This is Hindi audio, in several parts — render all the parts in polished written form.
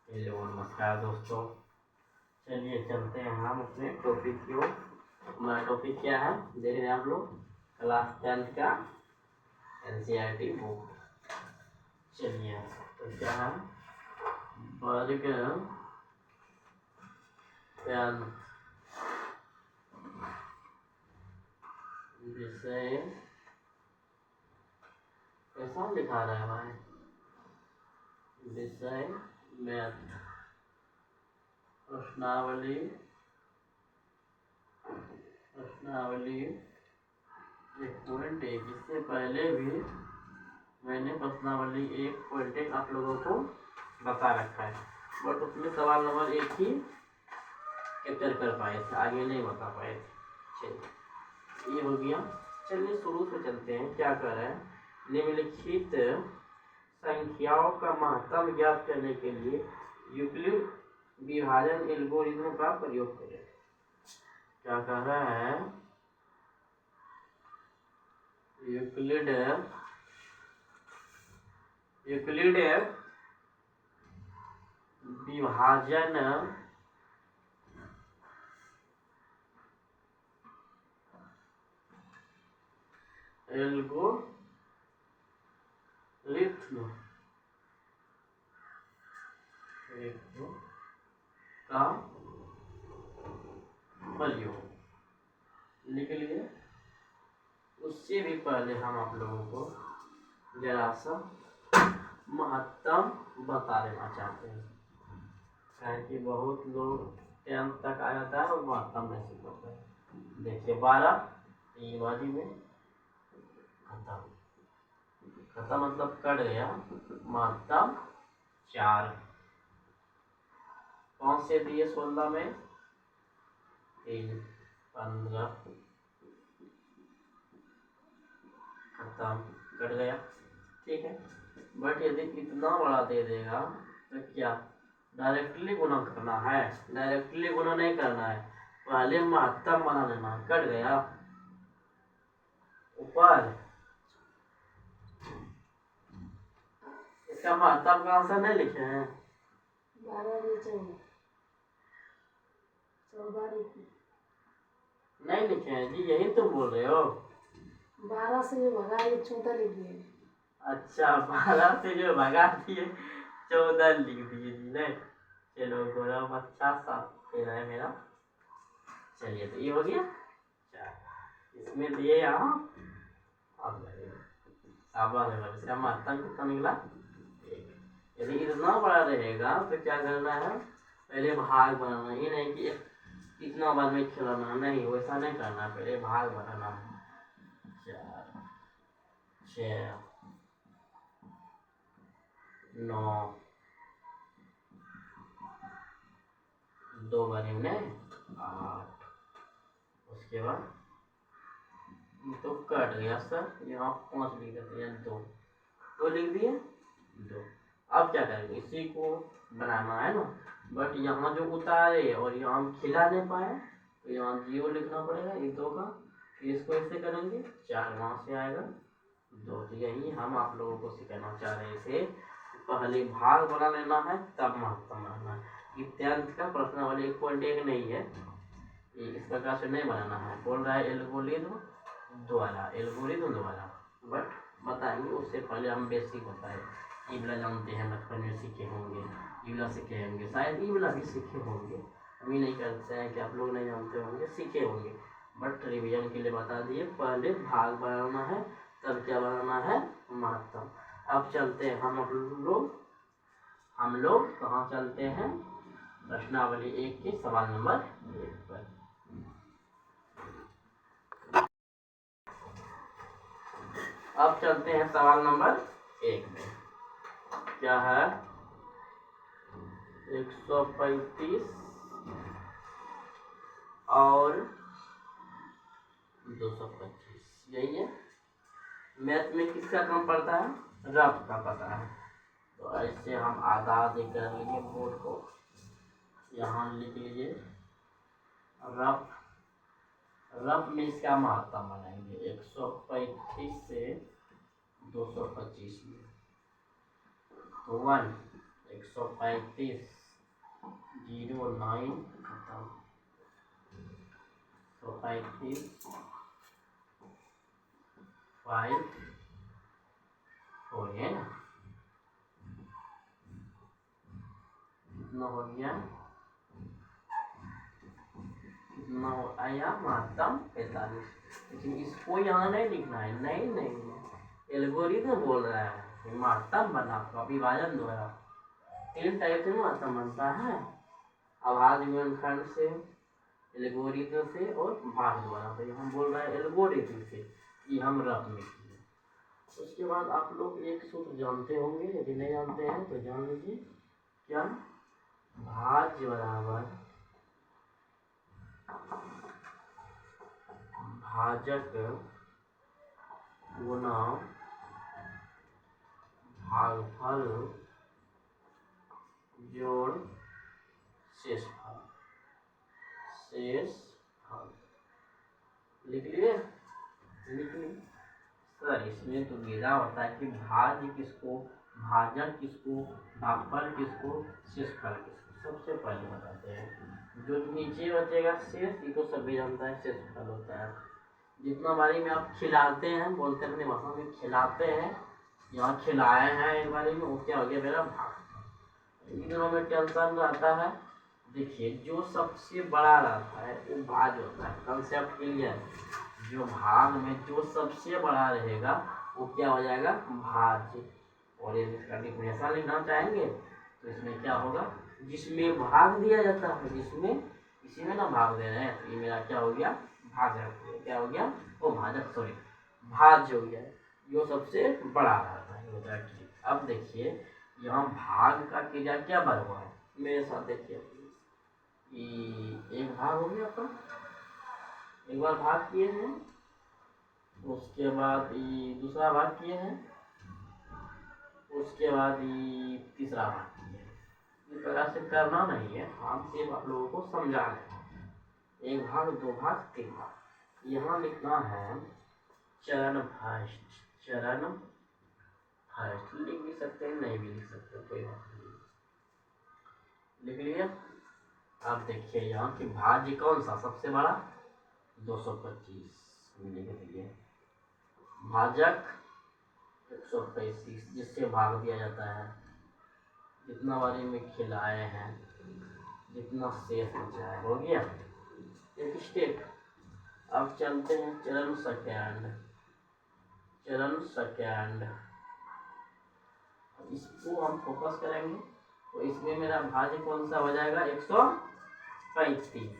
हेलो नमस्कार दोस्तों। चलिए चलते हैं हम अपने टॉपिक की ओर। हमारा टॉपिक क्या है देख रहे हैं आप लोग, क्लास 10 का एनसीईआरटी बुक। चलिए तो क्या है, वर्ग 10 विषय कैसा लिखा रहा है भाई, विषय मैथ, प्रश्नावली 1.1। इससे पहले भी मैंने प्रश्नावली 1.1 आप लोगों को बता रखा है, बट उसमें सवाल नंबर 1 ही कैप्चर कर पाए थे, आगे नहीं बता पाए थे। चलिए ये हो गया। चलिए शुरू से चलते हैं, क्या कर रहे हैं, निम्नलिखित संख्याओं का महत्तम ज्ञात करने के लिए यूक्लिड विभाजन एल्गोरिथम का प्रयोग करें। क्या कह रहा है, यूक्लिड विभाजन एल्गोरिथम का प्रयोग लिख लिए। उससे भी पहले हम आप लोगों को जरा सा महत्तम बता देना चाहते हैं, कि बहुत लोग 10 तक आ जाता है और महत्तम नहीं सीख पाता है। देखिए 12 ये बाजी में खत्म मतलब कट गया। महत्तम 4 कौन से दिए 16 में 3 15 खत्म कट गया, ठीक है। बट यदि इतना बड़ा दे देगा तो क्या डायरेक्टली गुणा करना है, डायरेक्टली गुणा नहीं करना है, पहले महत्तम बना लेना। कट गया ऊपर, इसका महत्तम का आंसर नहीं लिखे हैं, 14 नहीं लिखे हैं जी, यही तुम बोल रहे हो। 12 से जो भगा ये 14 लिख दिए। अच्छा 12 से जो भगा दिए 14 लिख दिए जी, नहीं। चलो गोरा बच्चा साफ खेला है मेरा। चलिए तो ये हो गया, इसमें दिए यहाँ अब इसका महत्तम कितना निकला 1। यदि इतना बड़ा रहेगा तो क्या करना है, पहले भाग बनाना, ये नहीं कि इतना बार में खिलाना, नहीं वैसा नहीं करना, पहले भाग बनाना। 4 6 9 2 बारी में 8, उसके बाद तो कट गया सर, यहाँ 5 लिख देते हैं, 2 लिख दिए 2। अब क्या करेंगे, इसी को बनाना है ना, बट यहाँ जो उतारे और यहाँ हम खिला नहीं पाए तो यहाँ 0 लिखना पड़ेगा, ये 2 का। फिर इसको ऐसे करेंगे 4 वहाँ से आएगा 2। तो यही हम आप लोगों को सिखाना चाह रहे थे, पहले भाग बना लेना है तब महत्तम बनाना है। ये 10th का प्रश्नावली 1.1 नहीं है, ये इस प्रकार से नहीं बनाना है। बोल रहा है एल्गोरिथम द्वारा, बट बताएंगे उससे पहले हम बेसिक बताए। ईबला जानते हैं, बचपन में सीखे होंगे, ईबला सीखे होंगे, शायद ईबला भी सीखे होंगे, हम ही नहीं कहते हैं कि आप लोग नहीं जानते होंगे, सीखे होंगे, बट रिवीजन के लिए बता दिए। पहले भाग बनाना है तब क्या बनाना है, महत्तम। अब चलते हैं हम लोग कहाँ चलते हैं, प्रश्नावली 1 के सवाल नंबर 1 पर। अब चलते हैं सवाल नंबर 1 में, क्या है 135 और 225, यही है। मैथ में किसका कम पड़ता है, रफ का पता है, तो ऐसे हम आधा आधे कर लीजिए बोर्ड को, यहाँ लिख लीजिए रफ में इसका महत्तम बनाएंगे 135 से 225 में, तो 1 135 09 खत्म, तो 35 5 हो गया ना, कितना हो गया, कितना हो आया महत्तम 45। लेकिन इसको यहाँ नहीं लिखना है, नहीं एल्गोरिथम बोल रहा है महत्तम बना, आपका विभाजन द्वारा 3 टाइप से महत्तम बनता है, आभाज्य गुणनखंड से, एल्गोरिथम से और भाग द्वारा। तो हम बोल रहे हैं एल्गोरिथम से, ये हम रफ में किए। उसके बाद आप लोग एक सूत्र जानते होंगे, यदि नहीं जानते हैं तो जान लीजिए, क्या, भाज्य बराबर भाजक गुना भागफल जोड़ शेषफल, शेषफल लिख लिए, लिख लिए सर। इसमें तो गिरा होता है कि भाज्य किसको, भाजक किसको, भागफल किसको, शेषफल किसको। सबसे पहले बताते हैं, जो नीचे बचेगा शेष, ये तो सभी जानता है शेषफल होता है। जितना बारी में आप खिलाते हैं, बोलते हैं अपने भाषा में खिलाते हैं, यहाँ खिलाए हैं एक बारी में, वो क्या हो गया मेरा भाग। इन दोनों में टेंशन रहता है, देखिए जो सबसे बड़ा रहता है वो भाज्य होता है, कंसेप्ट क्लियर। जो भाग में जो सबसे बड़ा रहेगा वो क्या हो जाएगा, भाज्य। और यदि इसका डिफिनेशन लिखना चाहेंगे तो इसमें क्या होगा, जिसमें भाग दिया जाता है, जिसमें इसी में ना भाग दे रहे हैं, तो ये मेरा क्या हो गया, भाजक। क्या हो गया, वो भाजक, सॉरी भाज्य हो गया, जो सबसे बड़ा रहता है होता है। ठीक, अब देखिए यहाँ भाग का क्रिया क्या बन हुआ है, मेरे साथ देखिए, एक भाग हो गया आपका, एक बार भाग किए हैं, उसके बाद ये दूसरा भाग किए हैं, उसके बाद ये तीसरा भाग किए हैं। इस प्रकार से करना नहीं है, हम सिर्फ आप लोगों को समझा रहे हैं, 1 भाग 2 भाग 3 भाग। यहाँ लिखना है चरण फर्स्ट, चरण फर्स्ट लिख भी सकते हैं, नहीं भी लिख सकते, कोई बात नहीं, लिख लिया। अब देखिए यहाँ की भाज्य कौन सा सबसे बड़ा, 225 लिख दिए, भाजक 135 जिससे भाग दिया जाता है, जितना बारी में खिलाए हैं, जितना शेष बचा है, हो गया एक स्टेप। अब चलते हैं चरण सेकेंड, चरण सेकेंड, इसको हम फोकस करेंगे, तो इसमें मेरा भाज्य कौन सा हो जाएगा, 135,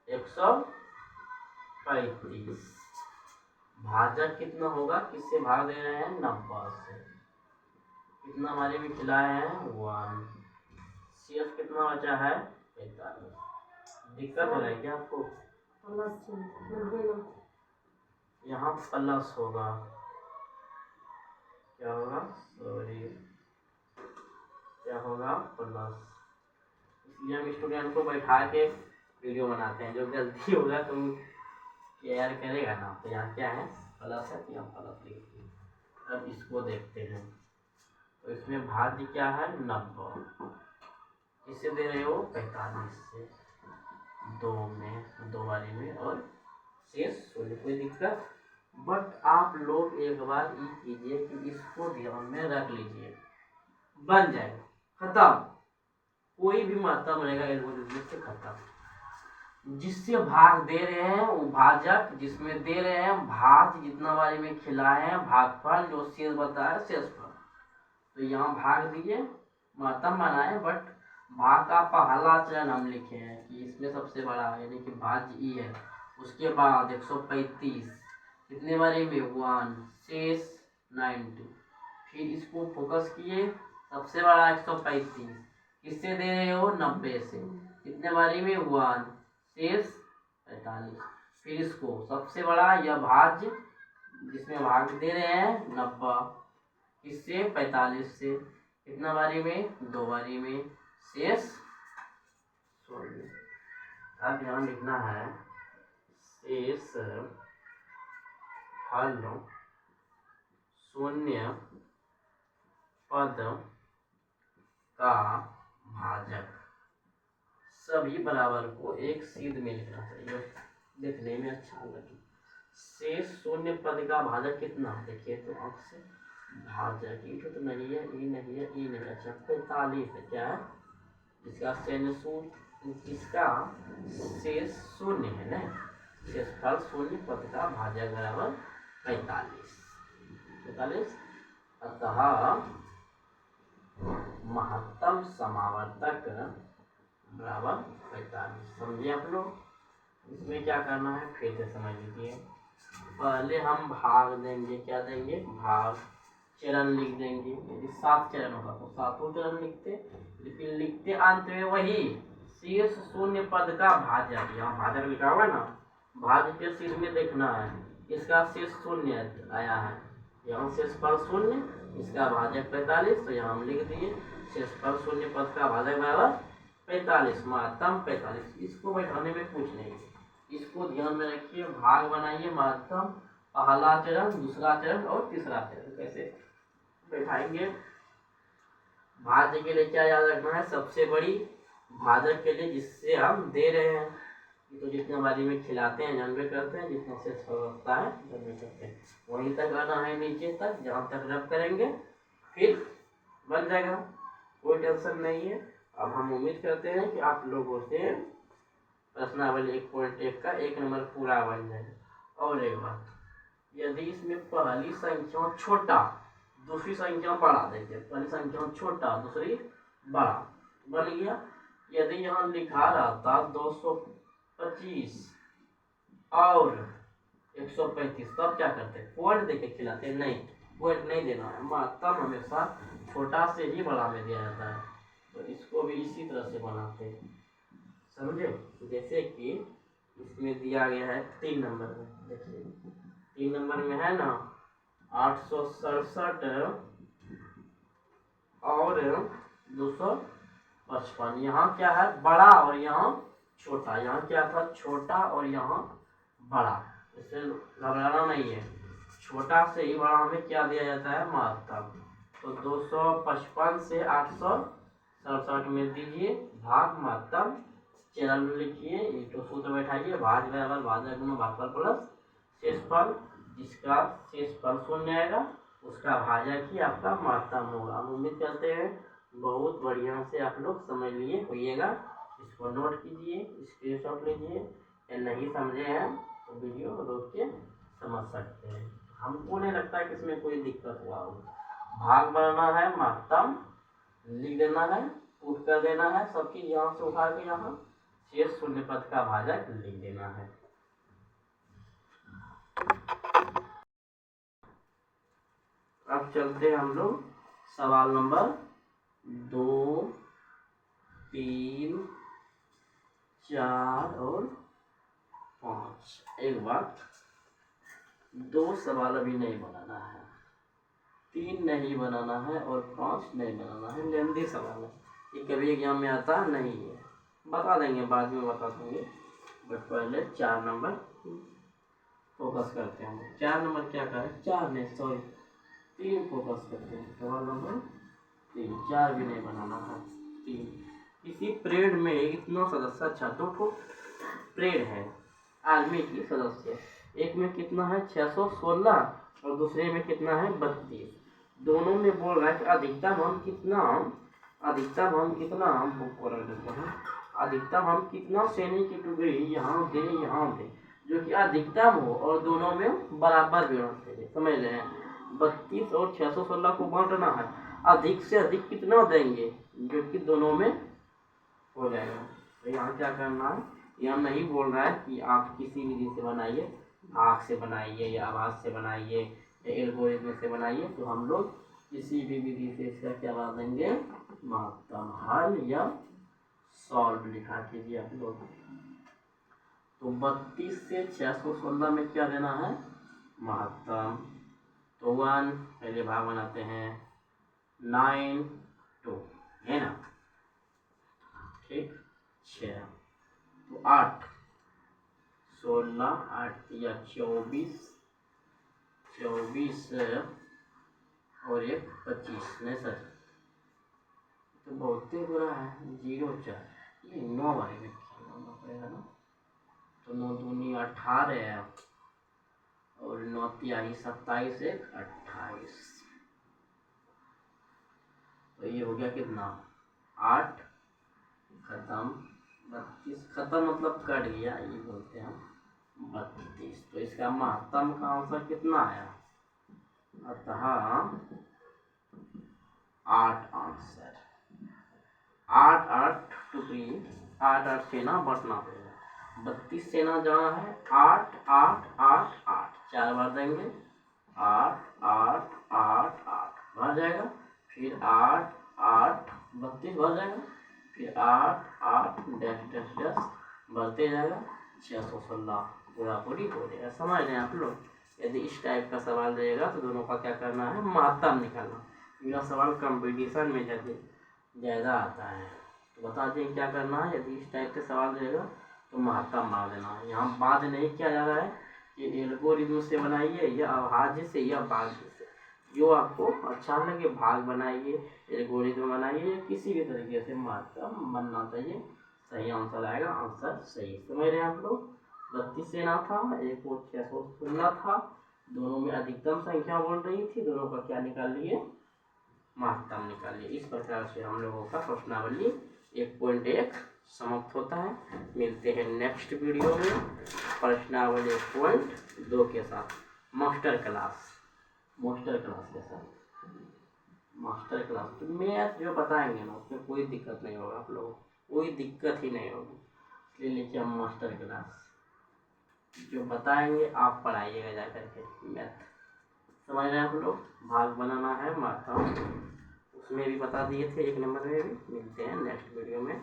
135। भाजक कितना होगा, किससे भाग दे रहे हैं, 90 से, कितना हमारे में खिलाए हैं, 1, शेष कितना बचा है, 45। दिक्कत हो रहा है क्या आपको, यहाँ प्लस होगा, क्या होगा, सॉरी क्या होगा, प्लस। इसलिए हम स्टूडेंट को बैठा के वीडियो बनाते हैं, जो गलती होगा तो केयर करेगा ना। तो यहाँ क्या है, प्लस है, तो यहाँ प्लस लिखते हैं। अब इसको देखते हैं, तो इसमें भाज्य क्या है, 90, किससे दे रहे हो, 45 से, 2 में 2 बारी में, और शेष 16, कोई दिक्कत। बट आप लोग एक बार ये कीजिए कि इसको ध्यान में रख लीजिए, बन जाएगा, खत्म। कोई भी महत्तम रहेगा एल्गोरिथम से खत्म। जिससे भाग दे रहे हैं वो भाजक, जिसमें दे रहे हैं भाज्य, जितना बारी में खिलाए हैं भागफल, जो शेष बताया शेषफल। तो यहाँ भाग दिए, महत्तम बनाए, बट भाग का पहला चरण हम लिखे हैं कि इसमें सबसे बड़ा यानी कि भाज्य ई है। उसके बाद 135 कितने बारी में, 1, शेष 90। फिर इसको फोकस किए, सबसे बड़ा 135, किससे दे रहे हो, 90 से, कितने बारी में, 1, शेष 45। फिर इसको सबसे बड़ा यह भाज्य जिसमें भाग दे रहे हैं 90, किससे, 45 से, कितना बारी में, 2 बारी में, शेष 16। अब यहाँ लिखना है शेष फल शून्य पद का भाजक, सभी बराबर को एक सीध में लिखना चाहिए, देखने में अच्छा लगे। शेष शून्य पद का भाजक कितना, देखिए तो अंक से भाजक ई तो नहीं है, ई नहीं है, ई नहीं, अच्छा 45 है, क्या है इसका इसका शेष शून्य है ना, शेषफल शून्य पद का भाजक बराबर 45। अतः महत्तम समावर्तक बराबर 45। समझे आप लोग। इसमें क्या करना है फिर से समझ लीजिए। पहले हम भाग देंगे, क्या देंगे भाग, चरण लिख देंगे। यदि 7 चरण होगा तो 7 चरण लिखते, लेकिन लिखते अंत में वही शेष शून्य पद का भाजक, यहाँ भाजक लिखा हुआ ना, भाज के शीर्ष में देखना है, इसका शेष शून्य आया है, यहाँ शेषफल शून्य, इसका भाजक 45, तो यहाँ हम लिख दिए शेषफल शून्य पद का भाजक बराबर 45, महत्तम 45। इसको बैठाने में कुछ नहीं, इसको ध्यान में रखिए। भाग बनाइए, महत्तम पहला चरण, दूसरा चरण और तीसरा चरण कैसे बैठाएंगे। भाज्य के लिए क्या याद रखना है, सबसे बड़ी भाजक के लिए जिससे हम दे रहे हैं, तो जितना बारी में खिलाते हैं जानवे करते हैं, जितना से होता है जानवे करते हैं, वहीं तक आना है नीचे तक, जहाँ तक रब करेंगे फिर बन जाएगा, कोई टेंशन नहीं है। अब हम उम्मीद करते हैं कि आप लोगों से प्रश्नावली 1.1 का 1 नंबर पूरा बन जाए। और एक बात, यदि इसमें पहली संख्या छोटा दूसरी संख्या बड़ा, देखिए पहली संख्या छोटा दूसरी बड़ा बन गया। यदि यहाँ लिखा रहता 225 और 135, तब क्या करते, पॉइंट देके खिलाते, नहीं पॉइंट नहीं देना है, महत्तम हमेशा छोटा से ही बड़ा में दिया जाता है, तो इसको भी इसी तरह से बनाते हैं, समझे। जैसे कि इसमें दिया गया है 3 नंबर में, देखिए 3 नंबर में है ना 867 और 255, यहाँ क्या है बड़ा और यहाँ छोटा, यहाँ क्या था छोटा और यहाँ बड़ा, इससे घबराना नहीं है, छोटा से ही बड़ा में क्या दिया जाता है महत्तम। तो 255 से 867 में दीजिए भाग महत्तम, चरण लिखिए, तो सूत्र बैठाइए, भाज बराबर भाजक गुना भागफल प्लस शेषफल, जिसका शेषफल शून्य आएगा उसका भाजक ही आपका महत्तम होगा। हम उम्मीद करते हैं बहुत बढ़िया से आप लोग समझ लिए होइएगा। इसको नोट कीजिए, स्क्रीनशॉट लीजिए, या नहीं समझे हैं तो वीडियो रोक के समझ सकते हैं। हमको नहीं लगता कि इसमें कोई दिक्कत हुआ होगा। भाग बनाना है, महत्तम लिख देना है, पुट कर देना है, सब चीज यहाँ से उठा के यहाँ शेष शून्य पद का भाजक लिख देना है। अब चलते हैं हम लोग सवाल नंबर 2, 3, 4 और 5। एक बात, 2 सवाल अभी नहीं बनाना है, 3 नहीं बनाना है और 5 नहीं बनाना है, लेंदी सवाल है, ये कभी एग्जाम में आता नहीं है, बता देंगे बाद में बता देंगे, बट पहले 4 नंबर फोकस करते हैं। 4 नंबर क्या करें, 4 नहीं सॉरी 3 फोकस करते हैं। सवाल नंबर 3, 4 भी नहीं बनाना है, 3। किसी परेड में इतना सदस्य, अच्छा 2 परेड है आर्मी की सदस्य, एक में कितना है 616 और दूसरे में कितना है 32, दोनों में बोल रहा है कि अधिकतम हम कितना बुक कर देते हैं, अधिकतम हम कितना सैनिक की टुकड़ी यहाँ दे जो कि अधिकतम हो और दोनों में बराबर विवरण चाहिए, समझ रहे हैं। 32 और 616 को बांटना है, अधिक से अधिक कितना देंगे जो कि दोनों में हो जाएगा। तो यहाँ क्या करना है, यहाँ नहीं बोल रहा है कि आप किसी विधि से बनाइए, भाग से बनाइए या आवाज से बनाइए या एल्गोरिथम से बनाइए, तो हम लोग किसी भी विधि से इसका क्या बना देंगे महत्तम, हल या सॉल्व लिखा कीजिए आप लोग। तो 32 से 616 में क्या देना है महत्तम, तो 1 पहले भाग बनाते हैं, 9 2 है ना, ठीक 6, तो 8 16 8 या 24 और 1 25 नहीं सर, तो बहुत ही बुरा है 0 4, ये 9 वाले में खेलना पड़ेगा ना। तो 9 दूनी 18 और 9 तिहाई 27 1 28। तो ये हो गया कितना 8 खत्म 32 खत्म मतलब कट गया, ये बोलते हैं 32। तो इसका महत्तम का आंसर कितना आया, अतः 8 आंसर। 8 8 टुकड़ी 8 8 से ना बटना पड़ेगा। 32 से ना जाना है 8 8 8 8 4 बार देंगे 8 8 8 8 भर जाएगा, फिर 8 8 32 भर जाएगा, फिर 8 8 डैश डैश डैश बढ़ते जाएगा 616 पूरा पूरी हो जाएगा। समझ रहे हैं आप लोग। यदि इस टाइप का सवाल रहेगा तो दोनों का क्या करना है, महत्तम निकालना। यह सवाल कंपटीशन में ज़्यादा आता है, तो बता दें क्या करना है। यदि इस टाइप के सवाल रहेगा तो महत्तम मार देना है। यहाँ बात नहीं किया जा रहा है कि एल्गोरिथम से बनाइए या अभाज्य से या भाज्य से, जो आपको अच्छा लगे भाग बनाइए, एल्गोरिथम बनाइए, किसी भी तरीके से महत्तम बनना चाहिए, सही आंसर आएगा। आंसर सही समझ रहे हैं आप लोग। 32 से ना था, एक और 616 था, दोनों में अधिकतम संख्या बोल रही थी, दोनों का क्या निकाल लिए, महत्तम निकाल लिए। इस प्रकार से हम लोगों का प्रश्नावली 1.1 समाप्त होता है। मिलते हैं नेक्स्ट वीडियो में प्रश्नावली 1.2 के साथ, मास्टर क्लास के साथ। मास्टर क्लास तो मैथ जो बताएंगे ना उसमें कोई दिक्कत नहीं होगा, आप लोगों को कोई दिक्कत ही नहीं होगी। इसलिए लिखिए हम मास्टर क्लास, जो बताएंगे आप पढ़ाइएगा जा करके मैथ। समझ रहे हैं आप लोग। भाग बनाना है, महत्तम उसमें भी बता दिए थे, 1 नंबर में भी। मिलते हैं नेक्स्ट वीडियो में।